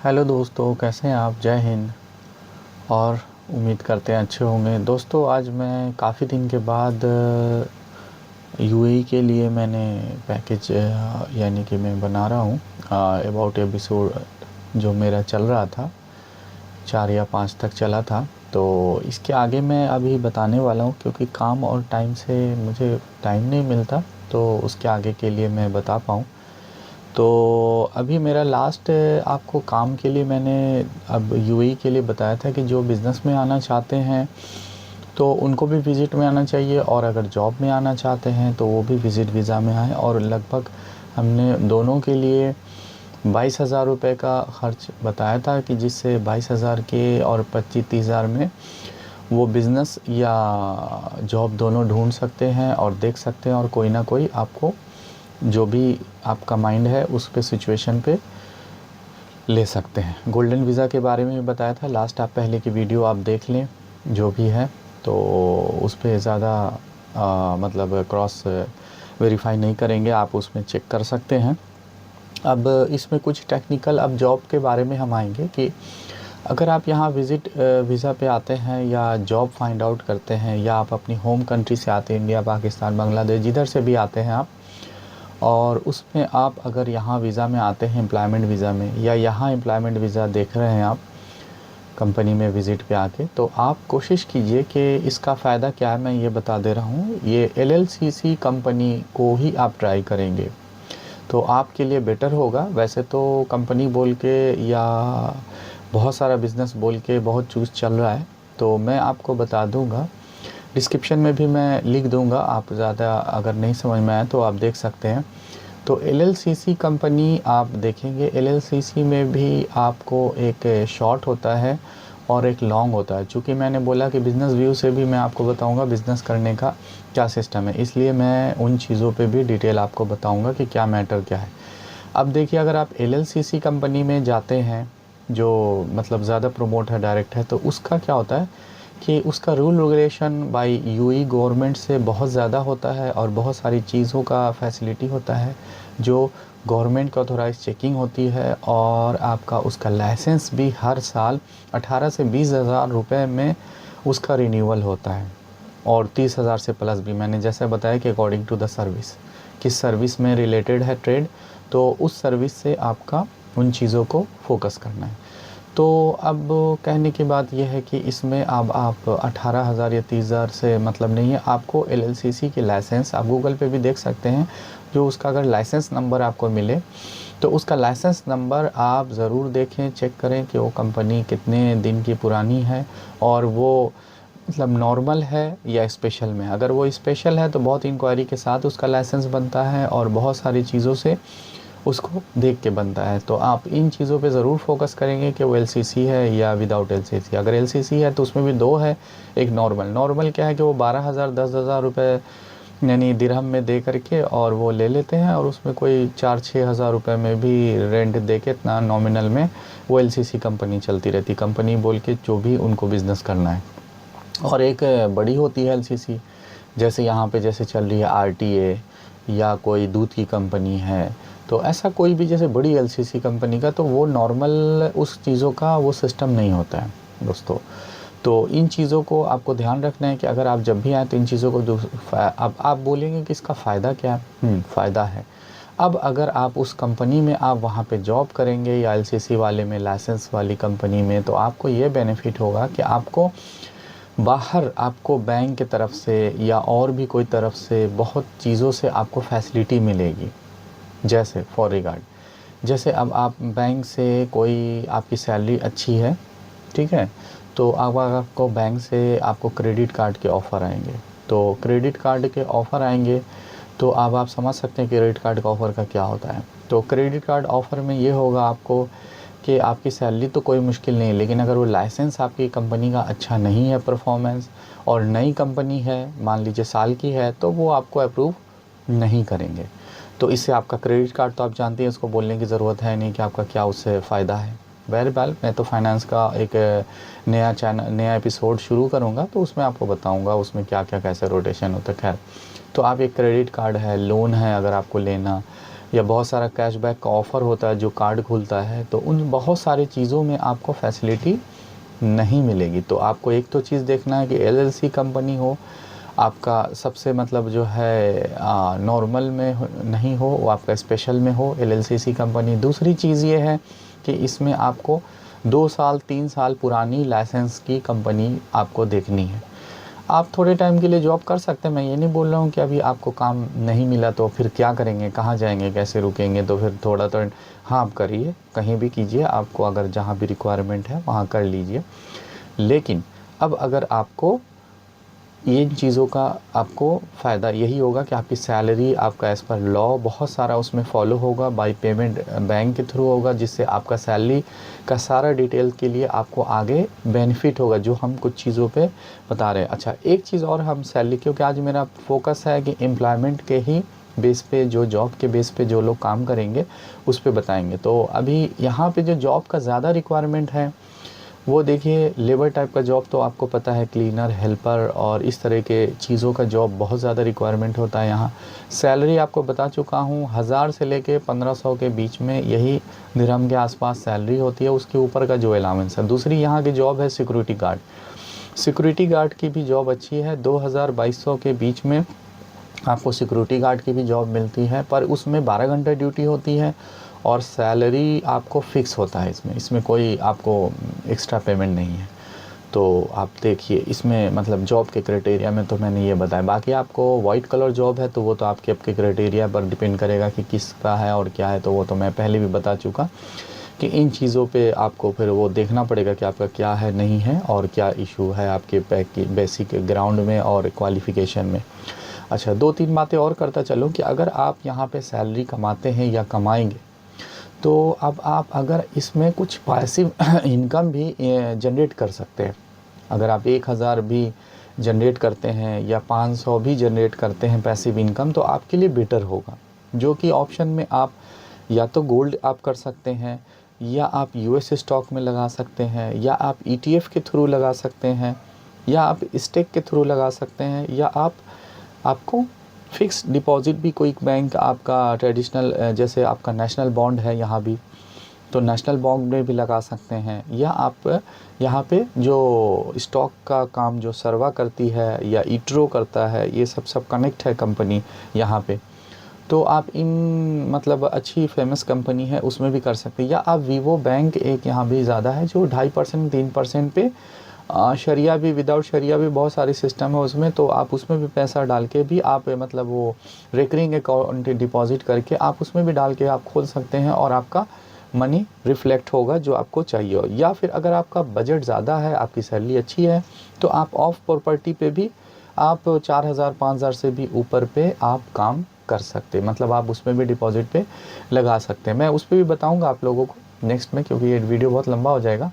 Hello दोस्तों, कैसे हैं आप। जय हिंद। और उम्मीद करते हैं अच्छे होंगे। दोस्तों, आज मैं काफ़ी दिन के बाद यूएई के लिए मैंने पैकेज यानी कि मैं बना रहा हूँ अबाउट एपिसोड जो मेरा चल रहा था 4 या 5 तक चला था। तो इसके आगे मैं अभी बताने वाला हूँ, क्योंकि काम और टाइम से मुझे टाइम नहीं मिलता, तो उसके आगे के लिए मैं बता पाऊँ। तो अभी मेरा लास्ट आपको काम के लिए मैंने अब यूएई के लिए बताया था कि जो बिज़नेस में आना चाहते हैं तो उनको भी विज़िट में आना चाहिए, और अगर जॉब में आना चाहते हैं तो वो भी विज़िट वीज़ा में आए। और लगभग हमने दोनों के लिए 22,000 रुपये का खर्च बताया था, कि जिससे 22,000 के और 25-30 हज़ार में वो बिज़नेस या जॉब दोनों ढूंढ सकते हैं और देख सकते हैं, और कोई ना कोई आपको जो भी आपका माइंड है उस पे सिचुएशन पे ले सकते हैं। गोल्डन वीज़ा के बारे में भी बताया था लास्ट, आप पहले की वीडियो आप देख लें जो भी है, तो उस पे ज़्यादा मतलब क्रॉस वेरीफाई नहीं करेंगे, आप उसमें चेक कर सकते हैं। अब इसमें कुछ टेक्निकल, अब जॉब के बारे में हम आएंगे कि अगर आप यहाँ विज़िट वीज़ा पे आते हैं या जॉब फाइंड आउट करते हैं, या आप अपनी होम कंट्री से आते हैं, इंडिया, पाकिस्तान, बांग्लादेश, जिधर से भी आते हैं आप, और उसमें आप अगर यहाँ वीज़ा में आते हैं एम्प्लॉयमेंट वीज़ा में, या यहाँ एम्प्लॉयमेंट वीज़ा देख रहे हैं आप कंपनी में विज़िट पे आके, तो आप कोशिश कीजिए कि इसका फ़ायदा क्या है। मैं ये बता दे रहा हूँ, ये एलएलसीसी कंपनी को ही आप ट्राई करेंगे तो आपके लिए बेटर होगा। वैसे तो कंपनी बोल के या बहुत सारा बिज़नेस बोल के बहुत चूज़ चल रहा है, तो मैं आपको बता दूंगा, डिस्क्रिप्शन में भी मैं लिख दूंगा, आप ज़्यादा अगर नहीं समझ में आए तो आप देख सकते हैं। तो एलएलसीसी कंपनी आप देखेंगे, एलएलसीसी में भी आपको एक शॉर्ट होता है और एक लॉन्ग होता है। चूँकि मैंने बोला कि बिज़नेस व्यू से भी मैं आपको बताऊंगा बिज़नेस करने का क्या सिस्टम है, इसलिए मैं उन चीज़ों पे भी डिटेल आपको बताऊंगा कि क्या मैटर क्या है। अब देखिए, अगर आप एलएलसीसी कंपनी में जाते हैं जो मतलब ज़्यादा प्रमोट है, डायरेक्ट है, तो उसका क्या होता है कि उसका rule regulation bye UAE government से बहुत ज़्यादा होता है, और बहुत सारी चीज़ों का फैसिलिटी होता है जो गवर्नमेंट का ऑथोराइज चेकिंग होती है, और आपका उसका लाइसेंस भी हर साल 18 से 20 हज़ार रुपये में उसका रिन्यूअल होता है, और 30 हज़ार से प्लस भी। मैंने जैसे बताया कि अकॉर्डिंग टू द सर्विस, किस सर्विस में रिलेटेड है ट्रेड, तो उस सर्विस से आपका उन चीज़ों को फोकस करना है। तो अब कहने की बात यह है कि इसमें अब आप 18,000 या 30,000 से मतलब नहीं है, आपको एलएलसीसी के लाइसेंस आप गूगल पे भी देख सकते हैं, जो उसका अगर लाइसेंस नंबर आपको मिले तो उसका लाइसेंस नंबर आप ज़रूर देखें, चेक करें कि वो कंपनी कितने दिन की पुरानी है, और वो मतलब नॉर्मल है या स्पेशल में। अगर वो स्पेशल है तो बहुत इंक्वायरी के साथ उसका लाइसेंस बनता है, और बहुत सारी चीज़ों से उसको देख के बनता है। तो आप इन चीज़ों पे ज़रूर फोकस करेंगे कि वो एलसीसी है या विदाउट एलसीसी। अगर एलसीसी है तो उसमें भी दो है, एक नॉर्मल क्या है कि वो 12,000 10,000 रुपये यानी दिरहम में दे करके और वो ले लेते हैं, और उसमें कोई 4-6 हज़ार रुपये में भी रेंट दे के इतना नॉमिनल में वो एलसीसी कंपनी चलती रहती, कंपनी बोल के जो भी उनको बिज़नेस करना है। और एक बड़ी होती है एलसीसी, जैसे यहाँ पे जैसे चल रही है आरटीए, या कोई दूध की कंपनी है, तो ऐसा कोई भी जैसे बड़ी एलसीसी कंपनी का, तो वो नॉर्मल उस चीज़ों का वो सिस्टम नहीं होता है दोस्तों। तो इन चीज़ों को आपको ध्यान रखना है कि अगर आप जब भी आए तो इन चीज़ों को अब आप बोलेंगे कि इसका फ़ायदा क्या है। फ़ायदा है। अब अगर आप उस कंपनी में आप वहाँ पे जॉब करेंगे, या एलसीसी वाले में, लाइसेंस वाली कंपनी में, तो आपको ये बेनिफिट होगा कि आपको बाहर आपको बैंक की तरफ से या और भी कोई तरफ से बहुत चीज़ों से आपको फैसिलिटी मिलेगी। जैसे फॉर रिगार्ड, जैसे अब आप बैंक से कोई आपकी सैलरी अच्छी है, ठीक है, तो अब आपको बैंक से आपको क्रेडिट कार्ड के ऑफ़र आएंगे। तो क्रेडिट कार्ड के ऑफ़र आएंगे तो अब आप समझ सकते हैं क्रेडिट कार्ड का ऑफ़र का क्या होता है। तो क्रेडिट कार्ड ऑफ़र में ये होगा आपको कि आपकी सैलरी तो कोई मुश्किल नहीं है, लेकिन अगर वो लाइसेंस आपकी कंपनी का अच्छा नहीं है परफॉर्मेंस, और नई कंपनी है, मान लीजिए साल की है, तो वो आपको अप्रूव नहीं करेंगे। तो इससे आपका क्रेडिट कार्ड तो आप जानते हैं, उसको बोलने की ज़रूरत है नहीं कि आपका क्या उससे फ़ायदा है। बहरहाल मैं तो फाइनेंस का एक नया एपिसोड शुरू करूँगा, तो उसमें आपको बताऊँगा उसमें क्या क्या कैसे रोटेशन होता है। खैर, तो आप एक क्रेडिट कार्ड है, लोन है अगर आपको लेना, या बहुत सारा कैशबैक का ऑफ़र होता है जो कार्ड खुलता है, तो उन बहुत सारी चीज़ों में आपको फैसिलिटी नहीं मिलेगी। तो आपको एक तो चीज़ देखना है कि एलएलसी कंपनी हो, आपका सबसे मतलब जो है नॉर्मल में नहीं हो, वो आपका स्पेशल में हो एलएलसीसी कंपनी। दूसरी चीज़ ये है कि इसमें आपको 2 साल 3 साल पुरानी लाइसेंस की कंपनी आपको देखनी है। आप थोड़े टाइम के लिए जॉब कर सकते हैं, मैं ये नहीं बोल रहा हूँ कि अभी आपको काम नहीं मिला तो फिर क्या करेंगे, कहाँ जाएंगे, कैसे रुकेंगे, तो फिर थोड़ा तो हाँ आप करिए, कहीं भी कीजिए, आपको अगर जहाँ भी रिक्वायरमेंट है वहाँ कर लीजिए। लेकिन अब अगर आपको इन चीज़ों का आपको फ़ायदा यही होगा कि आपकी सैलरी आपका एज़ पर लॉ बहुत सारा उसमें फॉलो होगा, बाय पेमेंट बैंक के थ्रू होगा, जिससे आपका सैलरी का सारा डिटेल के लिए आपको आगे बेनिफिट होगा, जो हम कुछ चीज़ों पे बता रहे हैं। अच्छा, एक चीज़ और हम सैलरी, क्योंकि आज मेरा फोकस है कि एम्प्लॉयमेंट के ही बेस पे, जो जॉब के बेस पे जो लोग काम करेंगे उस पे बताएंगे। तो अभी यहाँ पे जो जॉब का ज़्यादा रिक्वायरमेंट है वो देखिए लेबर टाइप का जॉब, तो आपको पता है क्लीनर, हेल्पर और इस तरह के चीज़ों का जॉब बहुत ज़्यादा रिक्वायरमेंट होता है यहाँ। सैलरी आपको बता चुका हूँ, 1000 से लेके 1500 के बीच में यही दिरहम के आसपास सैलरी होती है, उसके ऊपर का जो अलाउंस है। दूसरी यहाँ की जॉब है सिक्योरिटी गार्ड। सिक्योरिटी गार्ड की भी जॉब अच्छी है, 2000-2200 के बीच में आपको सिक्योरिटी गार्ड की भी जॉब मिलती है, पर उसमें 12 घंटे ड्यूटी होती है और सैलरी आपको फ़िक्स होता है। इसमें कोई आपको एक्स्ट्रा पेमेंट नहीं है। तो आप देखिए इसमें मतलब जॉब के क्राइटेरिया में तो मैंने ये बताया। बाकी आपको वाइट कलर जॉब है तो वो तो आपके क्राइटेरिया पर डिपेंड करेगा कि किसका है और क्या है, तो वो तो मैं पहले भी बता चुका कि इन चीज़ों पे आपको फिर वो देखना पड़ेगा कि आपका क्या है, नहीं है, और क्या इशू है आपके बेसिक ग्राउंड में और क्वालिफ़िकेशन में। अच्छा, 2-3 बातें और करता चलूँ कि अगर आप यहाँ पे सैलरी कमाते हैं या कमाएंगे, तो अब आप अगर इसमें कुछ पैसिव इनकम भी जनरेट कर सकते हैं। अगर आप 1000 भी जनरेट करते हैं या 500 भी जनरेट करते हैं पैसिव इनकम, तो आपके लिए बेटर होगा। जो कि ऑप्शन में आप या तो गोल्ड आप कर सकते हैं, या आप यूएस स्टॉक में लगा सकते हैं, या आप ईटीएफ के थ्रू लगा सकते हैं, या आप स्टेक के थ्रू लगा सकते हैं, या आपको फ़िक्स डिपॉज़िट भी कोई बैंक आपका ट्रेडिशनल जैसे आपका नेशनल बॉन्ड है यहाँ भी, तो नेशनल बॉन्ड में भी लगा सकते हैं। या आप यहाँ पे जो स्टॉक का काम जो सर्वा करती है या इट्रो करता है, ये सब कनेक्ट है कंपनी यहाँ पे, तो आप इन मतलब अच्छी फेमस कंपनी है उसमें भी कर सकते हैं। या आप वीवो बैंक एक यहाँ भी ज़्यादा है जो 2.5% 3% पे शरिया भी, विदाउट शरिया भी बहुत सारे सिस्टम है उसमें, तो आप उसमें भी पैसा डाल के भी आप मतलब वो रिकरिंग अकाउंट डिपॉजिट करके आप उसमें भी डाल के आप खोल सकते हैं और आपका मनी रिफ्लेक्ट होगा जो आपको चाहिए हो। या फिर अगर आपका बजट ज़्यादा है, आपकी सैलरी अच्छी है, तो आप ऑफ प्रॉपर्टी पे भी आप 4000-5000 से भी ऊपर पे आप काम कर सकते हैं, मतलब आप उसमें भी डिपॉजिट पे लगा सकते हैं। मैं उस पर भी बताऊंगा आप लोगों को नेक्स्ट में, क्योंकि ये वीडियो बहुत लंबा हो जाएगा।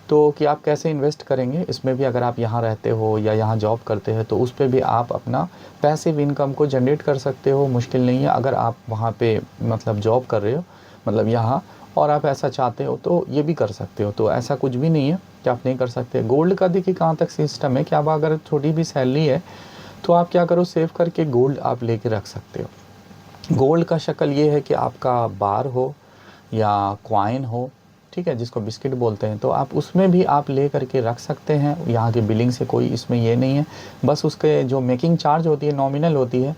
तो कि आप कैसे इन्वेस्ट करेंगे इसमें भी, अगर आप यहाँ रहते हो या यहाँ जॉब करते हैं तो उस पर भी आप अपना पैसिव इनकम को जनरेट कर सकते हो, मुश्किल नहीं है। अगर आप वहाँ पे मतलब जॉब कर रहे हो मतलब यहाँ, और आप ऐसा चाहते हो तो ये भी कर सकते हो, तो ऐसा कुछ भी नहीं है कि आप नहीं कर सकते। गोल्ड का देखिए कहाँ तक सिस्टम है कि आप अगर छोटी भी सैलरी है तो आप क्या करो, सेव करके गोल्ड आप लेके रख सकते हो। गोल्ड का शक्ल ये है कि आपका बार हो या क्वाइन हो, ठीक है, जिसको बिस्किट बोलते हैं, तो आप उसमें भी आप ले करके रख सकते हैं। यहाँ की बिलिंग से कोई इसमें ये नहीं है, बस उसके जो मेकिंग चार्ज होती है नॉमिनल होती है,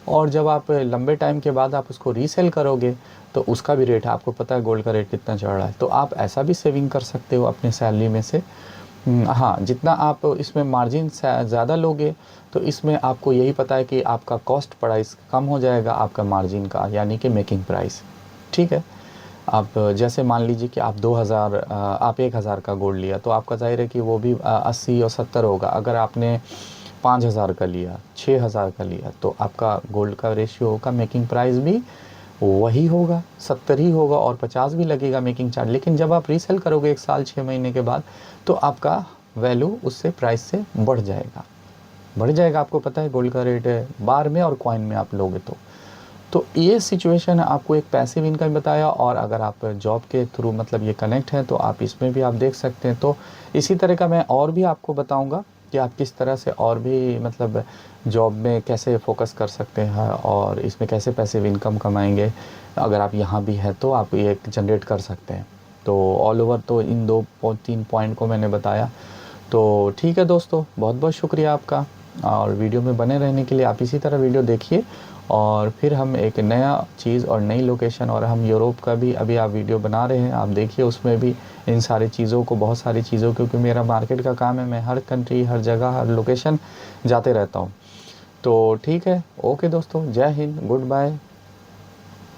और जब आप लंबे टाइम के बाद आप उसको रीसेल करोगे तो उसका भी रेट है। आपको पता है गोल्ड का रेट कितना चढ़ रहा है, तो आप ऐसा भी सेविंग कर सकते हो अपने सैलरी में से। हाँ, जितना आप इसमें मार्जिन ज़्यादा लोगे तो इसमें आपको यही पता है कि आपका कॉस्ट प्राइस कम हो जाएगा आपका मार्जिन का, यानी कि मेकिंग प्राइस, ठीक है। आप जैसे मान लीजिए कि आप 2000 आप 1000 का गोल्ड लिया, तो आपका ज़ाहिर है कि वो भी 80 और 70 होगा। अगर आपने 5000 का लिया, 6000 का लिया, तो आपका गोल्ड का रेशियो का मेकिंग प्राइस भी वही होगा, 70 ही होगा, और 50 भी लगेगा मेकिंग चार्ज। लेकिन जब आप रीसेल करोगे 1 साल 6 महीने के बाद, तो आपका वैल्यू उससे प्राइस से बढ़ जाएगा। आपको पता है गोल्ड का रेट है बार में और कॉइन में आप लोगे तो ये सिचुएशन है। आपको एक पैसिव इनकम बताया, और अगर आप जॉब के थ्रू मतलब ये कनेक्ट है तो आप इसमें भी आप देख सकते हैं। तो इसी तरह का मैं और भी आपको बताऊंगा कि आप किस तरह से और भी मतलब जॉब में कैसे फ़ोकस कर सकते हैं और इसमें कैसे पैसिव इनकम कमाएंगे। अगर आप यहाँ भी है तो आप ये जनरेट कर सकते हैं। तो ऑल ओवर तो इन 3 पॉइंट को मैंने बताया। तो ठीक है दोस्तों, बहुत बहुत शुक्रिया आपका, और वीडियो में बने रहने के लिए। आप इसी तरह वीडियो देखिए, और फिर हम एक नया चीज़ और नई लोकेशन, और हम यूरोप का भी अभी आप वीडियो बना रहे हैं, आप देखिए उसमें भी इन सारी चीज़ों को, बहुत सारी चीज़ों, क्योंकि मेरा मार्केट का काम है, मैं हर कंट्री, हर जगह, हर लोकेशन जाते रहता हूँ। तो ठीक है, ओके दोस्तों, जय हिंद, गुड बाय।